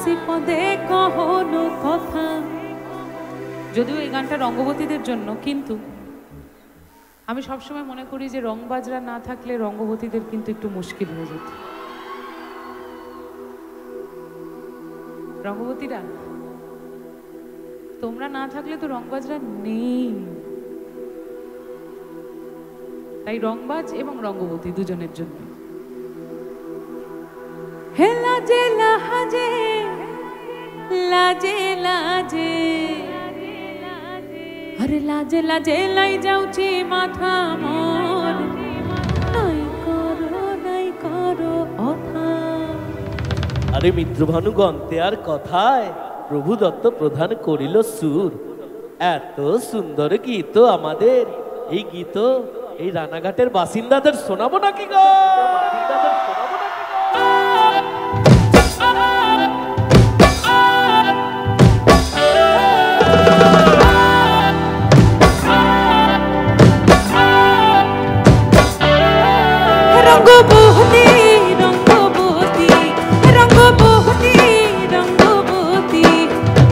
হসি পদে কহনো কথা। যদিও এই গানটা রঙ্গবতীদের জন্য, কিন্তু আমি সবসময় মনে করি যে রং বাজরা না থাকলে রঙ্গবতীদের কিন্তু একটু মুশকিল হয়ে যেত। রঙ্গবতীরা তোমরা না থাকলে তো রংবাজরা নেই। তাই রংবাজ এবং রঙ্গবতী দুজনের জন্য। হে লাজে লাজে লাজে লাজে, আরে লাজে লাজে লাই যাউছি মাথা মোর, নাই করো অথা। আরে মিত্রভানুগণ, আর কথায় প্রভু দত্ত প্রধান করিল সুর। এত সুন্দর গীত আমাদের, এই গীত এই রানাঘাটের বাসিন্দাদের শোনাবো নাকি গো? রঙ্গবতী রঙ্গবতী রঙ্গবতী রঙ্গবতী,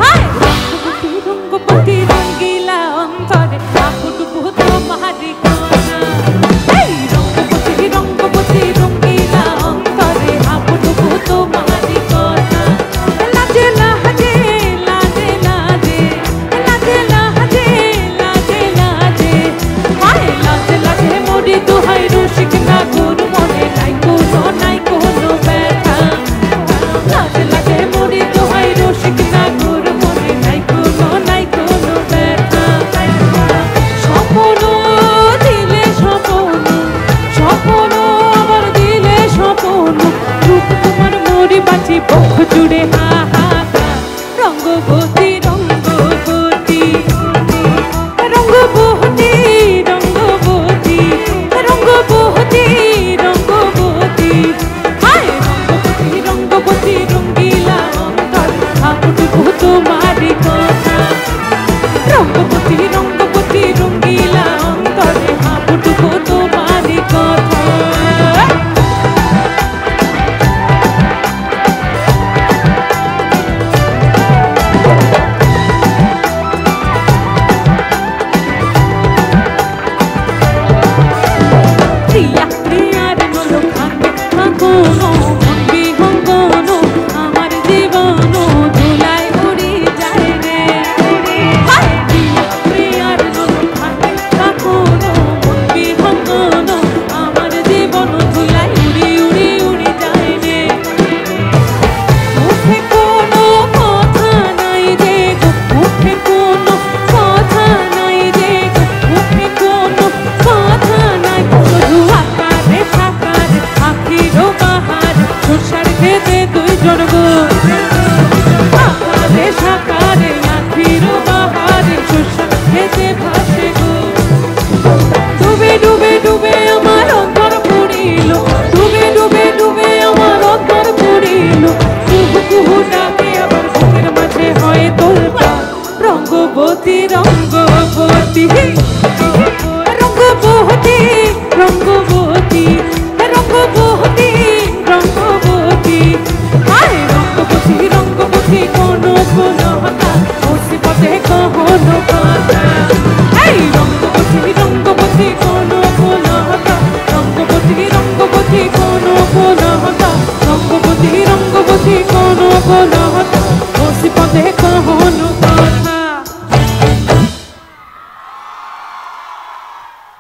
হায় রঙ্গবতী রঙ্গবতী রঙ্গিলা অন্তরে আপুটুকু তোমারি কোনা। এই রঙ্গবতী রঙ্গবতী রঙ্গিলা অন্তরে আপুটুকু তোমারি কোনা। লাজে লাজে লাজে লাজে লাজে লাজে লাজে লাজে, হায় লাজে লাজে মরি দুহাই রসিক না গুরু মনে নাই কোনো ব্যথা। লাজে লাজে মরি দুহাই রসিক না গুরু মনে নাই কোনো ব্যথা। স্বপ্ন দিলে স্বপ্ন, স্বপ্ন আমার দিলে স্বপ্ন, রূপ তোমার মরি বাঁচি বক্ষ জুড়ে হাহাকার। রঙ্গবতী রঙ্গবতী রঙ্গবতী রঙ্গবতী রঙ্গবতী রঙ্গবতী, হায় রঙ্গবতী রঙ্গবতী রঙ্গিলা অন্তর আপুটুকু তোমারি কথা। রঙ্গবতী রঙ্গবতী রঙ্গিলা অন্তরে আপুটুকু তোমারি কথা। প্রিয়া প্রিয়ার নলখানে থাকোনো, মন বিহঙ্গনো আমার জীবন ধুলায় উড়ি যায় রে। হায় প্রিয়া প্রিয়ার নলখানে থাকোনো, মন বিহঙ্গনো আমার জীবন ধুলায় উড়ি উড়ি উড়ি যায় রে। মুখে কোনো কথা নাই রে গো, মুখে কোনো কথা নাই রে গো, মুখে কোনো কথা নাই। শুধু আকারে সাকারে আখিরো বাহার, সরষার খেতে দুইজন গো। আকারে সাকারে আখিরো বাহার, সরষার খেতে ভাসে গো। ডুবে ডুবে ডুবে আমার অন্তর পুরিল, ডুবে ডুবে ডুবে আমার অন্তর পুরিল। কুহু কুহু ডাকে আবার বুকের মাঝে হয় তোলপাড়। রঙ্গবতী রঙ্গবতী রঙ্গবতী রঙ্গবতী রঙ্গবতী রঙ্গবতী, হায় রঙ্গবতী রঙ্গবতী কোনো কথা, হসি পদে কহনো কথা। এই রঙ্গবতী রঙ্গবতী কোনো কথা, রঙ্গবতী রঙ্গবতী কোনো কথা, রঙ্গবতী রঙ্গবতী কোনো কথা, হসি পদে কহনো